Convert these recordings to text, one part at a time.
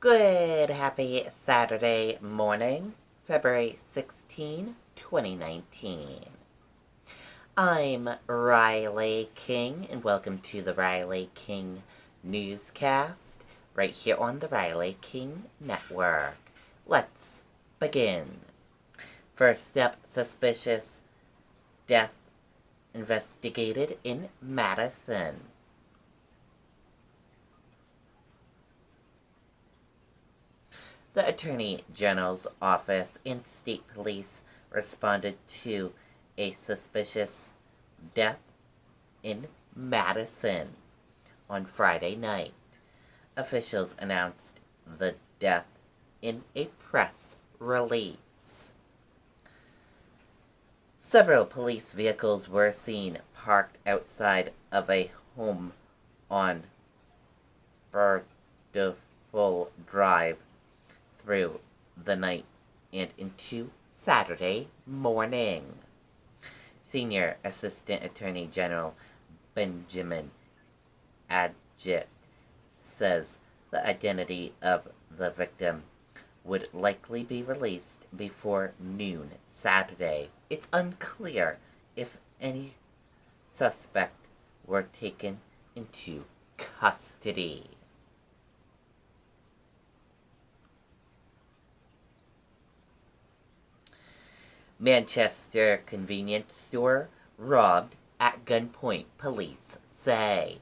Good happy Saturday morning, February 16, 2019. I'm Riley King, and welcome to the Riley King Newscast, right here on the Riley King Network. Let's begin. First up, suspicious death investigated in Madison. The Attorney General's office and state police responded to a suspicious death in Madison on Friday night. Officials announced the death in a press release. Several police vehicles were seen parked outside of a home on Birdful Drive through the night and into Saturday morning. Senior Assistant Attorney General Benjamin Adjit says the identity of the victim would likely be released before noon Saturday. It's unclear if any suspect were taken into custody. Manchester convenience store robbed at gunpoint, police say.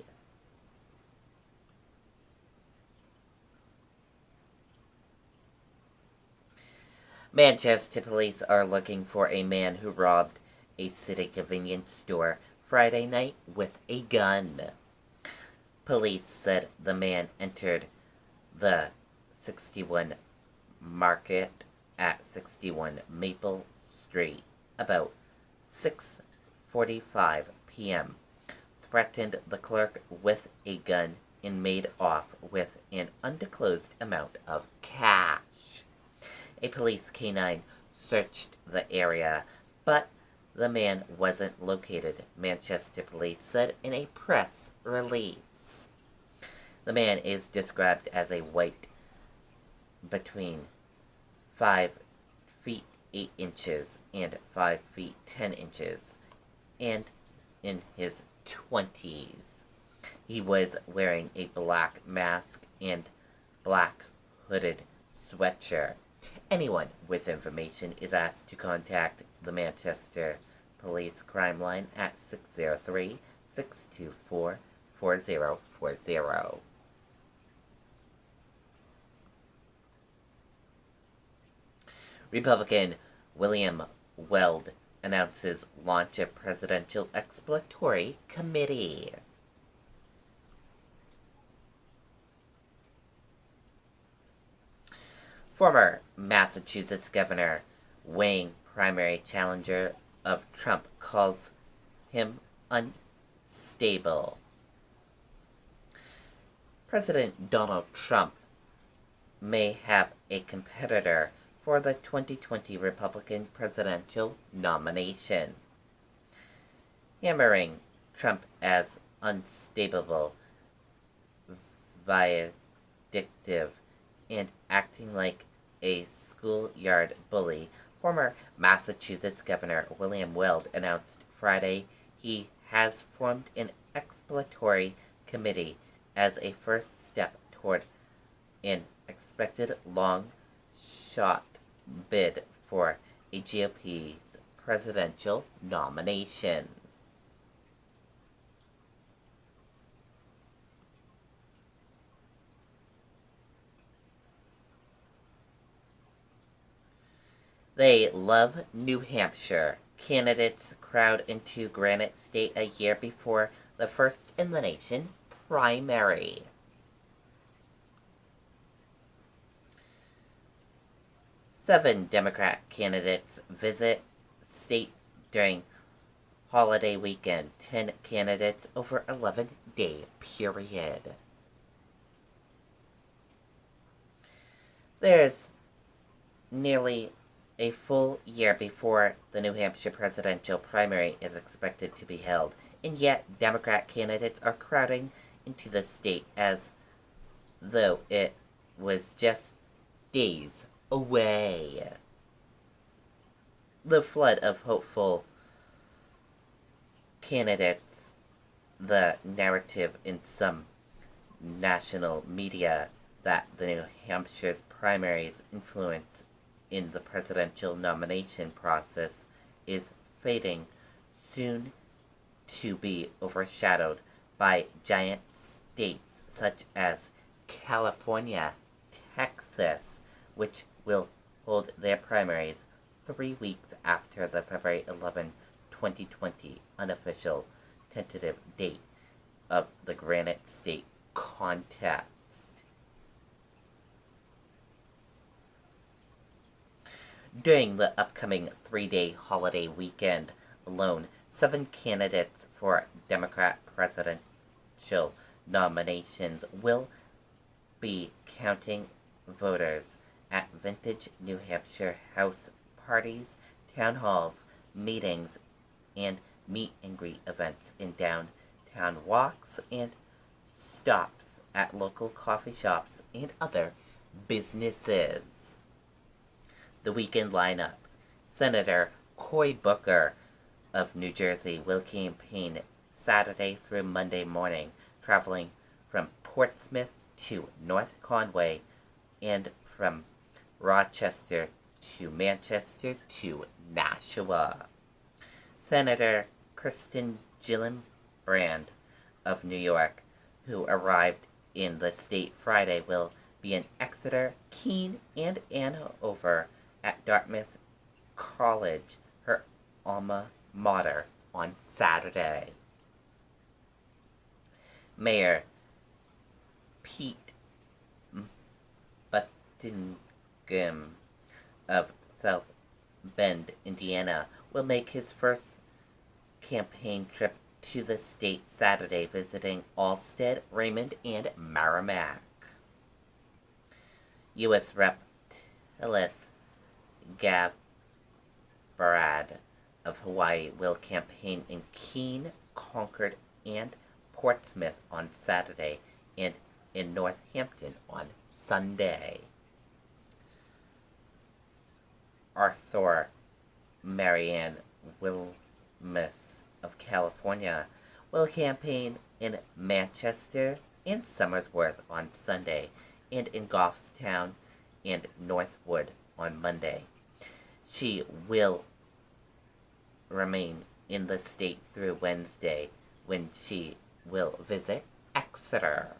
Manchester police are looking for a man who robbed a city convenience store Friday night with a gun. Police said the man entered the 61 Market at 61 Maple Street about 6:45 p.m., threatened the clerk with a gun, and made off with an undisclosed amount of cash. A police canine searched the area, but the man wasn't located, Manchester police said in a press release. The man is described as a white between 5 feet 8 inches and 5 feet 10 inches, and in his 20s. He was wearing a black mask and black hooded sweatshirt. Anyone with information is asked to contact the Manchester Police Crime Line at 603-624-4040. Republican William Weld announces launch of Presidential Exploratory Committee. Former Massachusetts Governor, weighing primary challenger of Trump, calls him unstable. President Donald Trump may have a competitor for the 2020 Republican presidential nomination, hammering Trump as unstable, vindictive, and acting like a schoolyard bully. Former Massachusetts Governor William Weld announced Friday he has formed an exploratory committee as a first step toward an expected long-shot bid for a GOP's presidential nomination. They love New Hampshire. Candidates crowd into Granite State a year before the first-in-the-nation primary. Seven Democrat candidates visit state during holiday weekend. 10 candidates over 11-day period. There's nearly a full year before the New Hampshire presidential primary is expected to be held, and yet Democrat candidates are crowding into the state as though it was just days away. The flood of hopeful candidates, the narrative in some national media that the New Hampshire's primaries influence in the presidential nomination process is fading, soon to be overshadowed by giant states such as California, Texas, which will hold their primaries 3 weeks after the February 11, 2020 unofficial tentative date of the Granite State contest. During the upcoming 3-day holiday weekend alone, 7 candidates for Democrat presidential nominations will be counting voters at vintage New Hampshire house parties, town halls, meetings, and meet-and-greet events in downtown walks and stops at local coffee shops and other businesses. The weekend lineup: Senator Cory Booker of New Jersey will campaign Saturday through Monday morning, traveling from Portsmouth to North Conway and from Rochester to Manchester to Nashua. Senator Kirsten Gillibrand of New York, who arrived in the state Friday, will be in Exeter, Keene, and Andover at Dartmouth College, her alma mater, on Saturday. Mayor Pete Buttigieg of South Bend, Indiana, will make his first campaign trip to the state Saturday, visiting Allsted, Raymond, and Merrimack. U.S. Rep. Tillis Gabbard of Hawaii will campaign in Keene, Concord, and Portsmouth on Saturday, and in Northampton on Sunday. Arthur Marianne Wilmus of California will campaign in Manchester and Somersworth on Sunday, and in Goffstown and Northwood on Monday. She will remain in the state through Wednesday, when she will visit Exeter.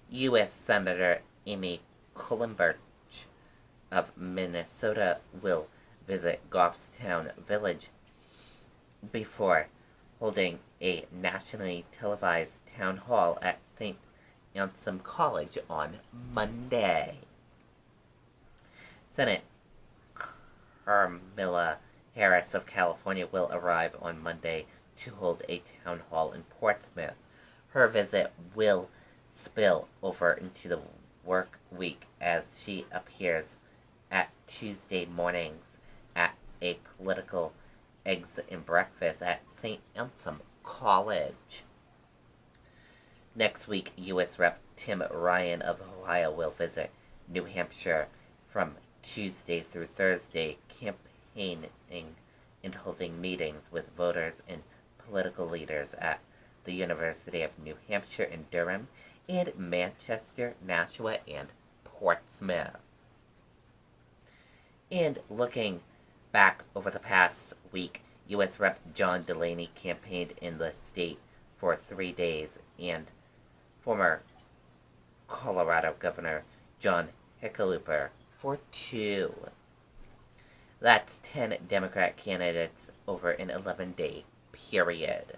U.S. Senator Amy Klobuchar of Minnesota will visit Goffstown Village before holding a nationally televised town hall at St. Anselm College on Monday. Senate Kamala Harris of California will arrive on Monday to hold a town hall in Portsmouth. Her visit will spill over into the work week as she appears at Tuesday mornings at a political eggs and breakfast at St. Anselm College. Next week, U.S. Rep. Tim Ryan of Ohio will visit New Hampshire from Tuesday through Thursday, campaigning and holding meetings with voters and political leaders at the University of New Hampshire in Durham and Manchester, Nashua, and Portsmouth. And looking back over the past week, U.S. Rep. John Delaney campaigned in the state for 3 days, and former Colorado Governor John Hickenlooper for 2. That's 10 Democrat candidates over an 11-day period.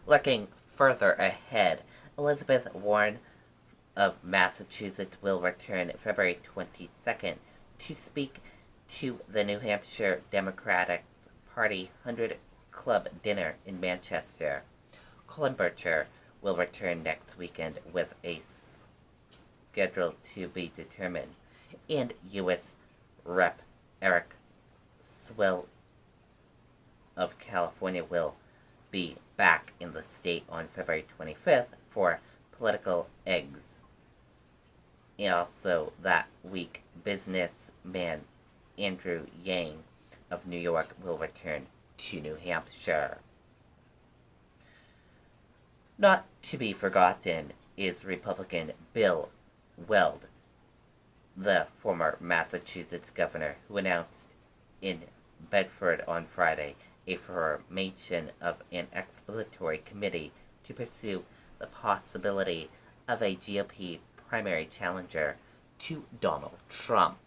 Looking further ahead, Elizabeth Warren of Massachusetts will return February 22nd to speak to the New Hampshire Democratic Party 100 Club dinner in Manchester. Klobuchar will return next weekend with a schedule to be determined, and U.S. Rep. Eric Swalwell of California will be back in the state on February 25th for political eggs Also that week, businessman Andrew Yang of New York will return to New Hampshire. Not to be forgotten is Republican Bill Weld, the former Massachusetts governor, who announced in Bedford on Friday a formation of an exploratory committee to pursue the possibility of a GOP primary challenger to Donald Trump.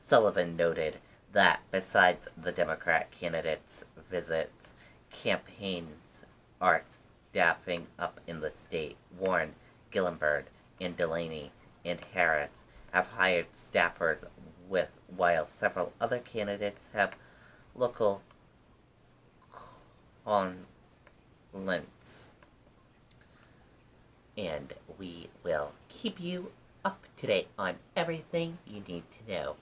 Sullivan noted that besides the Democrat candidates' visits, campaigns are staffing up in the state. Warren, Gillenberg, and Delaney and Harris have hired staffers while several other candidates have local consultants. And we will keep you up to date on everything you need to know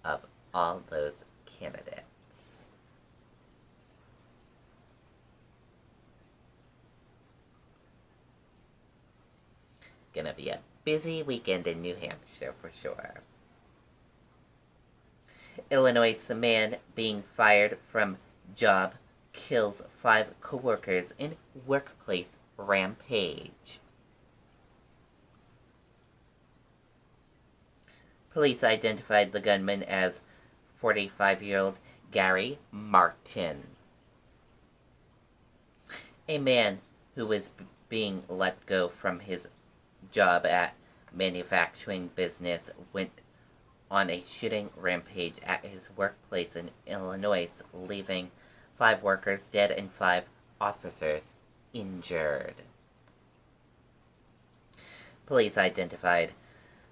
of all those candidates. Gonna be a busy weekend in New Hampshire for sure. Illinois man being fired from job kills 5 co-workers in workplace rampage. Police identified the gunman as 45-year-old Gary Martin. A man who was being let go from his job at manufacturing business went on a shooting rampage at his workplace in Illinois, leaving 5 workers dead and 5 officers injured. Police identified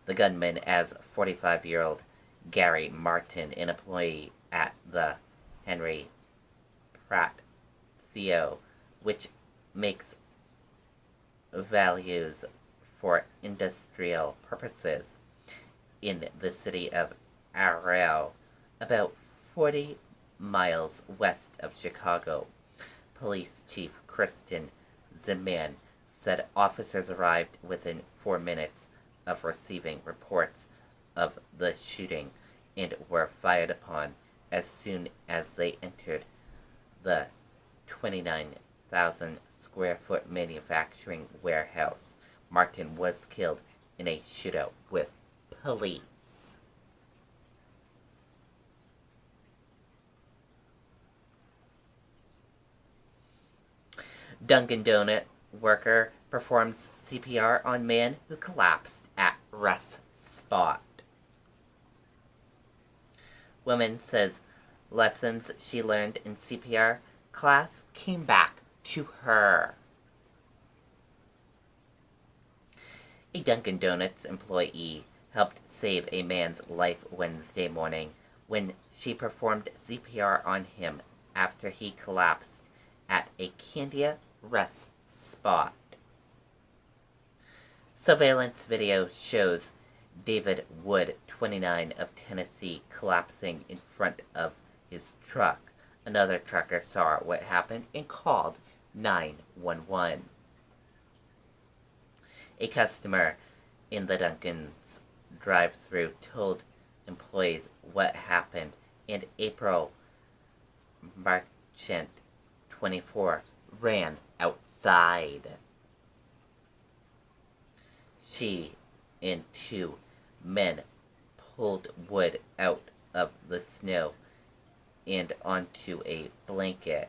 the gunman as 45-year-old Gary Martin, an employee at the Henry Pratt CO, which makes values for industrial purposes in the city of Arrow, about 40 miles west of Chicago. Police Chief Kristen Ziman said officers arrived within 4 minutes of receiving reports of the shooting and were fired upon as soon as they entered the 29,000 square foot manufacturing warehouse. Martin was killed in a shootout with police. Dunkin' Donut worker performs CPR on man who collapsed at rest spot. Woman says lessons she learned in CPR class came back to her. A Dunkin' Donuts employee helped save a man's life Wednesday morning when she performed CPR on him after he collapsed at a Candia rest spot. Surveillance video shows David Wood, 29, of Tennessee, collapsing in front of his truck. Another trucker saw what happened and called 911. A customer in the Dunkin's drive-thru told employees what happened, and April Marchant, 24, ran outside. She and 2 men pulled Wood out of the snow and onto a blanket.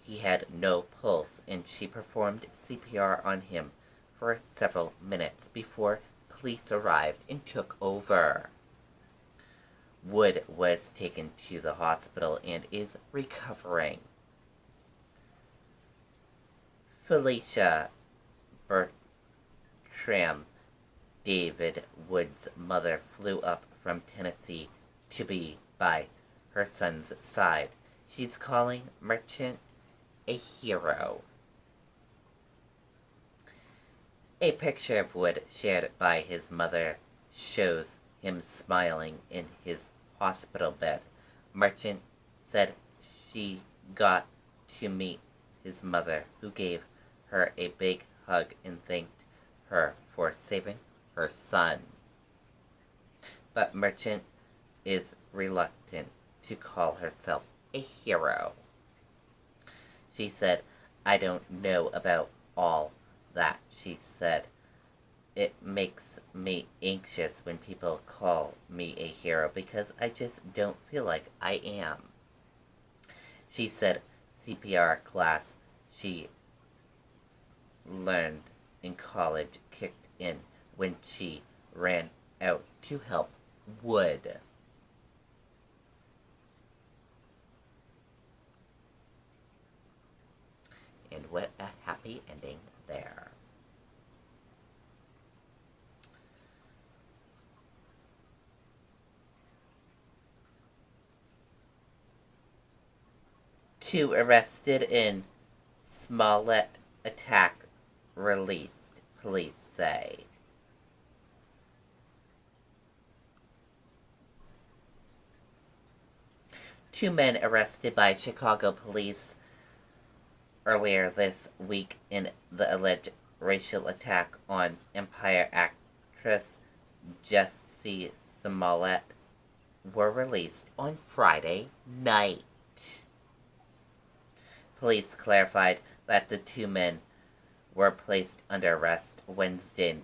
He had no pulse, and she performed CPR on him for several minutes before police arrived and took over. Wood was taken to the hospital and is recovering. Felicia Bertram, David Wood's mother, flew up from Tennessee to be by her son's side. She's calling Marchant a hero. A picture of Wood shared by his mother shows him smiling in his hospital bed. Marchant said she got to meet his mother, who gave her a big hug and thanked her for saving her son. But Merchant is reluctant to call herself a hero. She said, "I don't know about all that," she said. "It makes me anxious when people call me a hero because I just don't feel like I am." She said CPR class she learned in college kicked in when she ran out to help Wood. And what a happy ending there. Two arrested in Smollett attack released, police say. Two men arrested by Chicago police earlier this week in the alleged racial attack on Empire actress Jessie Smollett were released on Friday night. Police clarified that the two men were placed under arrest Wednesday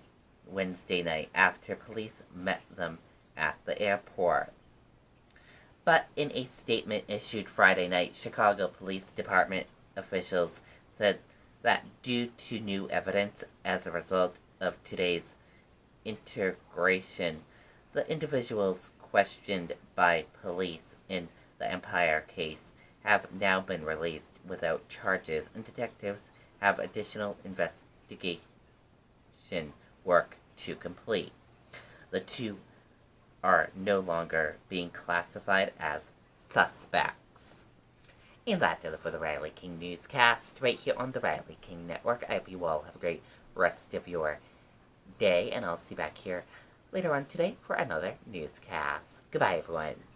night after police met them at the airport. But in a statement issued Friday night, Chicago Police Department officials said that due to new evidence as a result of today's interrogation, the individuals questioned by police in the Empire case have now been released without charges, and detectives have additional investigation work to complete. The two are no longer being classified as suspects. And that's it for the Riley King Newscast, right here on the Riley King Network. I hope you all have a great rest of your day, and I'll see you back here later on today for another newscast. Goodbye, everyone.